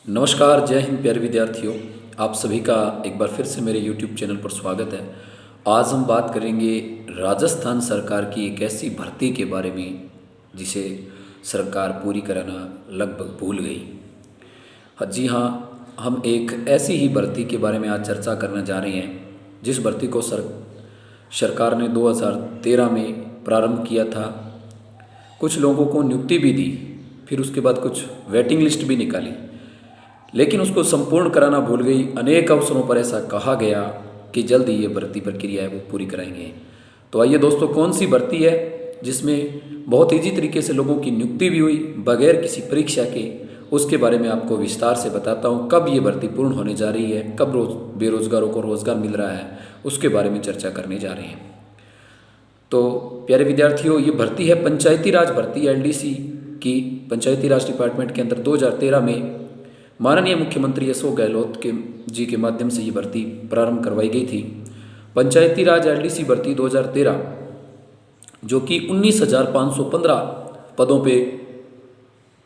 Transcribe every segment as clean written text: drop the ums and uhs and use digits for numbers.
नमस्कार, जय हिंद प्यारे विद्यार्थियों। आप सभी का एक बार फिर से मेरे YouTube चैनल पर स्वागत है। आज हम बात करेंगे राजस्थान सरकार की एक ऐसी भर्ती के बारे में जिसे सरकार पूरी कराना लगभग भूल गई। जी हाँ, हम एक ऐसी ही भर्ती के बारे में आज चर्चा करने जा रहे हैं जिस भर्ती को सरकार ने 2013 में प्रारंभ किया था। कुछ लोगों को नियुक्ति भी दी, फिर उसके बाद कुछ वेटिंग लिस्ट भी निकाली, लेकिन उसको संपूर्ण कराना भूल गई। अनेक अवसरों पर ऐसा कहा गया कि जल्द ही ये भर्ती प्रक्रिया है वो पूरी कराएंगे। तो आइए दोस्तों, कौन सी भर्ती है जिसमें बहुत ईजी तरीके से लोगों की नियुक्ति भी हुई बगैर किसी परीक्षा के, उसके बारे में आपको विस्तार से बताता हूँ। कब ये भर्ती पूर्ण होने जा रही है, कब बेरोजगारों को रोजगार मिल रहा है, उसके बारे में चर्चा करने जा रहे हैं। तो प्यारे विद्यार्थियों, ये भर्ती है पंचायती राज भर्ती एलडीसी की। पंचायती राज डिपार्टमेंट के अंदर 2013 में माननीय मुख्यमंत्री अशोक गहलोत जी के माध्यम से ये भर्ती प्रारंभ करवाई गई थी। पंचायती राज एलडीसी भर्ती 2013 जो कि 19,515 पदों पे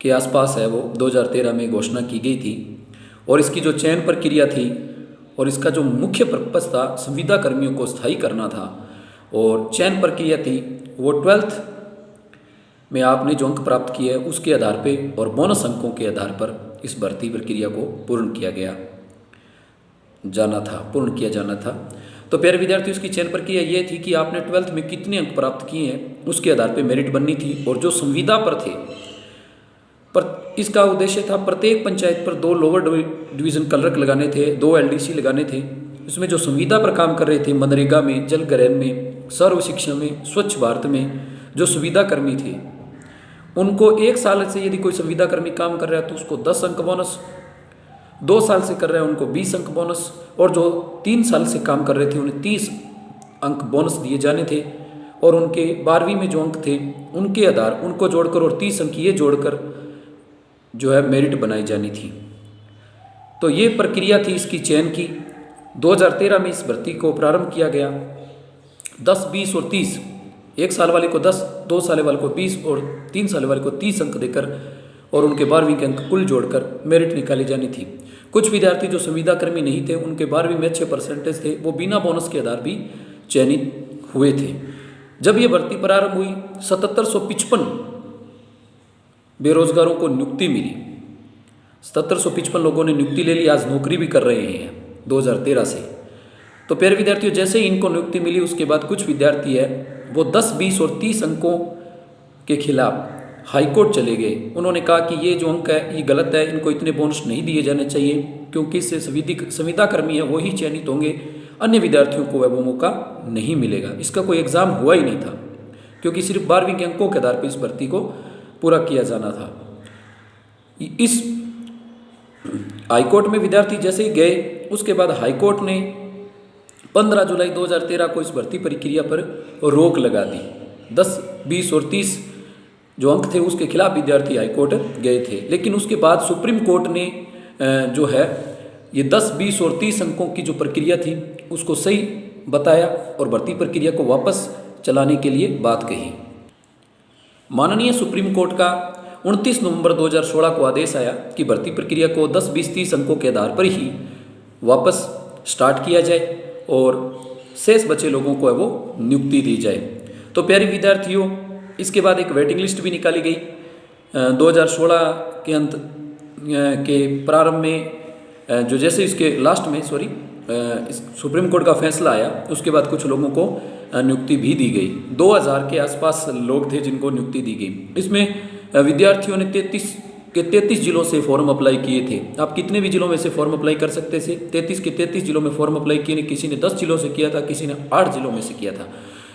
के आसपास है, वो 2013 में घोषणा की गई थी। और इसकी जो चयन प्रक्रिया थी और इसका जो मुख्य पर्पस था, संविदा कर्मियों को स्थायी करना था। और चयन प्रक्रिया थी वो 12th में आपने जो अंक प्राप्त किए उसके आधार पे और बोनस अंकों के आधार पर इस भर्ती प्रक्रिया को पूर्ण किया जाना था। तो प्यारे विद्यार्थी, उसकी चयन प्रक्रिया ये थी कि आपने 12th में कितने अंक प्राप्त किए हैं उसके आधार पे मेरिट बननी थी। और जो संविदा पर थे, पर इसका उद्देश्य था प्रत्येक पंचायत पर 2 लोअर डिवीज़न क्लर्क लगाने थे, 2 एलडीसी लगाने थे। उसमें जो संविदा पर काम कर रहे थे, मनरेगा में, जल ग्रहण में, सर्व शिक्षा में, स्वच्छ भारत में जो सुविधा कर्मी थे, उनको 1 साल से यदि कोई संविदा कर्मी काम कर रहा है तो उसको 10 अंक बोनस, 2 साल से कर रहे हैं उनको 20 अंक बोनस, और जो 3 साल से काम कर रहे थे उन्हें 30 अंक बोनस दिए जाने थे। और उनके 12वीं में जो अंक थे उनके आधार उनको जोड़कर और 30 अंक ये जोड़कर जो है मेरिट बनाई जानी थी। तो ये प्रक्रिया थी इसकी चयन की। 2013 में इस भर्ती को प्रारंभ किया गया। 10, 20 और 30, 1 साल वाले को 10, 2 साल वाले को 20 और 3 साल वाले को 30 अंक देकर और उनके 12वीं के अंक कुल जोड़कर मेरिट निकाली जानी थी। कुछ विद्यार्थी जो संविदा कर्मी नहीं थे, उनके 12वीं में अच्छे परसेंटेज थे, वो बिना बोनस के आधार भी चयनित हुए थे। जब ये भर्ती प्रारंभ हुई, 7755 बेरोजगारों को नियुक्ति मिली। 7755 लोगों ने नियुक्ति ले ली, आज नौकरी भी कर रहे हैं 2013 से। तो प्यारे विद्यार्थियों, जैसे ही इनको नियुक्ति मिली उसके बाद कुछ विद्यार्थी है वो 10, 20 और 30 अंकों के खिलाफ हाईकोर्ट चले गए। उन्होंने कहा कि ये जो अंक है ये गलत है, इनको इतने बोनस नहीं दिए जाने चाहिए, क्योंकि इससे संविदा कर्मी है वही चयनित होंगे, अन्य विद्यार्थियों को वह वो मौका नहीं मिलेगा। इसका कोई एग्ज़ाम हुआ ही नहीं था, क्योंकि सिर्फ 12वीं के अंकों के आधार पर इस भर्ती को पूरा किया जाना था। इस हाईकोर्ट में विद्यार्थी जैसे ही गए, उसके बाद हाईकोर्ट ने 15 जुलाई 2013 को इस भर्ती प्रक्रिया पर रोक लगा दी। 10, 20 और 30 जो अंक थे उसके खिलाफ विद्यार्थी हाईकोर्ट गए थे, लेकिन उसके बाद सुप्रीम कोर्ट ने जो है ये 10, 20 और 30 अंकों की जो प्रक्रिया थी उसको सही बताया और भर्ती प्रक्रिया को वापस चलाने के लिए बात कही। माननीय सुप्रीम कोर्ट का 29 नवंबर 2016 को आदेश आया कि भर्ती प्रक्रिया को 10, 20, 30 अंकों के आधार पर ही वापस स्टार्ट किया जाए और शेष बचे लोगों को है वो नियुक्ति दी जाए। तो प्यारे विद्यार्थियों, इसके बाद एक वेटिंग लिस्ट भी निकाली गई। 2016 के अंत के प्रारंभ में जो जैसे इसके लास्ट में सुप्रीम कोर्ट का फैसला आया, उसके बाद कुछ लोगों को नियुक्ति भी दी गई। 2000 के आसपास लोग थे जिनको नियुक्ति दी गई। इसमें विद्यार्थियों ने 33 जिलों से फॉर्म अप्लाई किए थे। आप कितने भी जिलों में से फॉर्म अप्लाई कर सकते थे। 33 जिलों में फॉर्म अप्लाई किए। किसी ने 10 जिलों से किया था, किसी ने 8 जिलों में से किया था।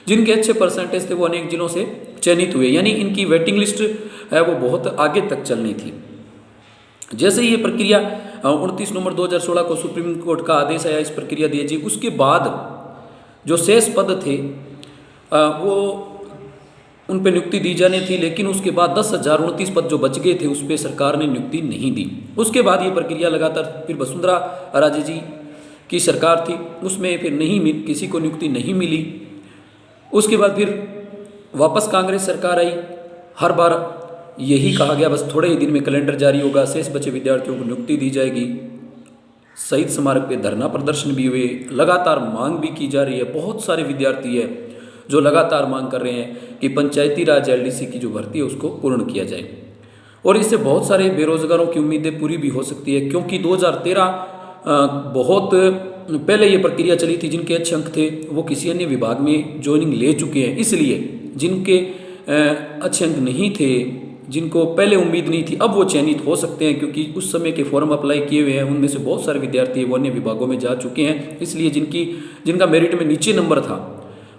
जिनके अच्छे परसेंटेज थे वो अनेक जिलों से चयनित हुए, यानी इनकी वेटिंग लिस्ट है वो बहुत आगे तक चलनी थी। जैसे ही ये प्रक्रिया 29 नवंबर 2016 को सुप्रीम कोर्ट का आदेश आया, इस प्रक्रिया दी जी, उसके बाद जो शेष पद थे वो उन पर नियुक्ति दी जानी थी, लेकिन उसके बाद 10,029 पद जो बच गए थे उस पर सरकार ने नियुक्ति नहीं दी। उसके बाद ये प्रक्रिया लगातार फिर वसुंधरा राजे जी की सरकार थी, उसमें फिर किसी को नियुक्ति नहीं मिली। उसके बाद फिर वापस कांग्रेस सरकार आई। हर बार यही कहा गया बस थोड़े ही दिन में कैलेंडर जारी होगा, शेष बचे विद्यार्थियों को नियुक्ति दी जाएगी। शहीद स्मारक पे धरना प्रदर्शन भी हुए, लगातार मांग भी की जा रही है। बहुत सारे विद्यार्थी है जो लगातार मांग कर रहे हैं कि पंचायती राज एलडीसी की जो भर्ती है उसको पूर्ण किया जाए, और इससे बहुत सारे बेरोजगारों की उम्मीदें पूरी भी हो सकती है, क्योंकि 2013 बहुत पहले ये प्रक्रिया चली थी। जिनके अच्छे अंक थे वो किसी अन्य विभाग में ज्वाइनिंग ले चुके हैं, इसलिए जिनके अच्छे अंक नहीं थे, जिनको पहले उम्मीद नहीं थी, अब वो चयनित हो सकते हैं, क्योंकि उस समय के फॉर्म अप्लाई किए हुए हैं उनमें से बहुत सारे विद्यार्थी वो अन्य विभागों में जा चुके हैं। इसलिए जिनका मेरिट में नीचे नंबर था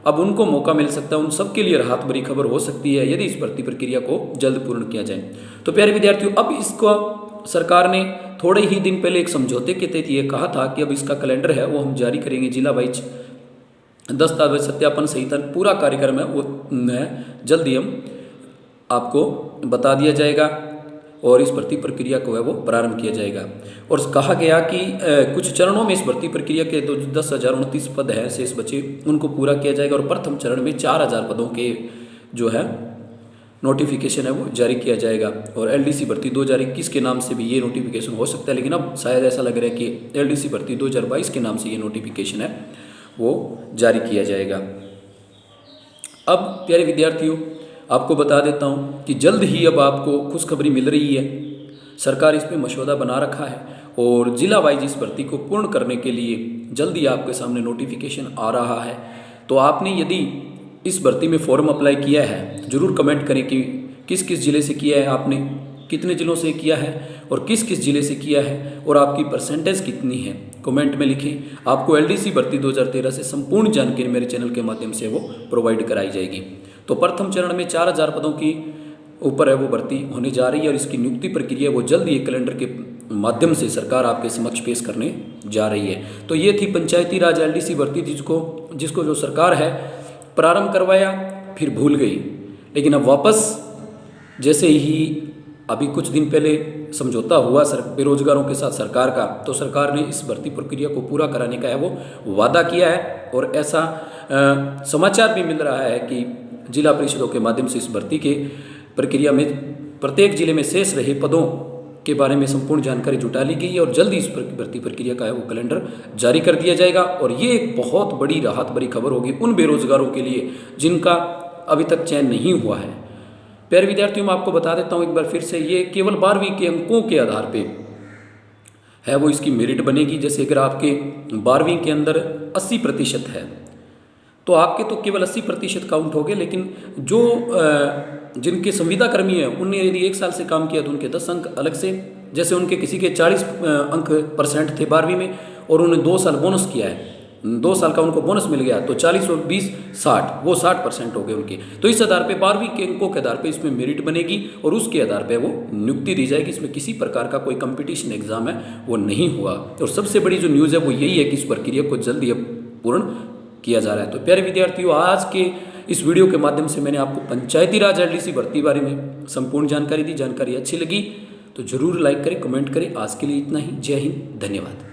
अब उनको मौका मिल सकता है। उन सबके लिए राहत भरी खबर हो सकती है यदि इस भर्ती प्रक्रिया को जल्द पूर्ण किया जाए। तो प्यारे विद्यार्थियों, अब इसको सरकार ने थोड़े ही दिन पहले एक समझौते के तहत ये कहा था कि अब इसका कैलेंडर है वो हम जारी करेंगे, जिला वाइज दस्तावेज सत्यापन सहित पूरा कार्यक्रम है वो जल्द ही हम आपको बता दिया जाएगा और इस भर्ती प्रक्रिया को है वो प्रारंभ किया जाएगा। और कहा गया कि कुछ चरणों में इस भर्ती प्रक्रिया के 10,029 पद हैं शेष बचे, उनको पूरा किया जाएगा, और प्रथम चरण में 4,000 पदों के जो है नोटिफिकेशन है वो जारी किया जाएगा। और एलडीसी भर्ती 2021 के नाम से भी ये नोटिफिकेशन हो सकता है, लेकिन अब शायद ऐसा लग रहा है कि एलडीसी भर्ती 2022 के नाम से ये नोटिफिकेशन है वो जारी किया जाएगा। अब प्यारे विद्यार्थियों, आपको बता देता हूँ कि जल्द ही अब आपको खुशखबरी मिल रही है। सरकार इस पर मसौदा बना रखा है और जिला वाइज इस भर्ती को पूर्ण करने के लिए जल्द ही आपके सामने नोटिफिकेशन आ रहा है। तो आपने यदि इस भर्ती में फॉर्म अप्लाई किया है, ज़रूर कमेंट करें कि किस किस ज़िले से किया है, आपने कितने ज़िलों से किया है और किस किस ज़िले से किया है, और आपकी परसेंटेज कितनी है, कमेंट में लिखें। आपको एलडीसी भर्ती 2013 से संपूर्ण जानकारी मेरे चैनल के माध्यम से वो प्रोवाइड कराई जाएगी। तो प्रथम चरण में 4,000 पदों की ऊपर है वो भर्ती होने जा रही है, और इसकी नियुक्ति प्रक्रिया वो जल्द ही कैलेंडर के माध्यम से सरकार आपके समक्ष पेश करने जा रही है। तो ये थी पंचायती राज एलडीसी भर्ती, जिसको जो सरकार है प्रारंभ करवाया फिर भूल गई, लेकिन अब वापस जैसे ही अभी कुछ दिन पहले समझौता हुआ बेरोजगारों के साथ सरकार का, तो सरकार ने इस भर्ती प्रक्रिया को पूरा कराने का है वो वादा किया है। और ऐसा समाचार भी मिल रहा है कि जिला परिषदों के माध्यम से इस भर्ती के प्रक्रिया में प्रत्येक जिले में शेष रहे पदों के बारे में संपूर्ण जानकारी जुटा ली गई है, और जल्दी इस भर्ती प्रक्रिया का है वो कैलेंडर जारी कर दिया जाएगा। और ये एक बहुत बड़ी राहत भरी खबर होगी उन बेरोजगारों के लिए जिनका अभी तक चयन नहीं हुआ है। प्यारे विद्यार्थियों, मैं आपको बता देता हूँ एक बार फिर से, ये केवल 12वीं के अंकों के आधार पे है वो इसकी मेरिट बनेगी। जैसे अगर आपके 12वीं के अंदर 80% है तो आपके तो केवल 80% काउंट हो गए, लेकिन जो जिनके संविदा कर्मी हैं उनने यदि 1 साल से काम किया तो उनके 10 अंक अलग से, जैसे उनके किसी के 40 अंक % थे 12वीं में और उन्होंने 2 साल बोनस किया है, 2 साल का उनको बोनस मिल गया, तो 40 और 20 60, वो 60% हो गए उनके। तो इस आधार पे 12वीं के अंकों के आधार पे इसमें मेरिट बनेगी और उसके आधार पे वो नियुक्ति दी जाएगी। इसमें किसी प्रकार का कोई कंपटीशन एग्जाम है वो नहीं हुआ। और सबसे बड़ी जो न्यूज़ है वो यही है कि इस प्रक्रिया को जल्दी अब पूर्ण किया जा रहा है। तो प्यारे विद्यार्थियों, आज के इस वीडियो के माध्यम से मैंने आपको पंचायती राज एलडीसी भर्ती बारे में संपूर्ण जानकारी दी। जानकारी अच्छी लगी तो जरूर लाइक करें, कमेंट करें। आज के लिए इतना ही। जय हिंद, धन्यवाद।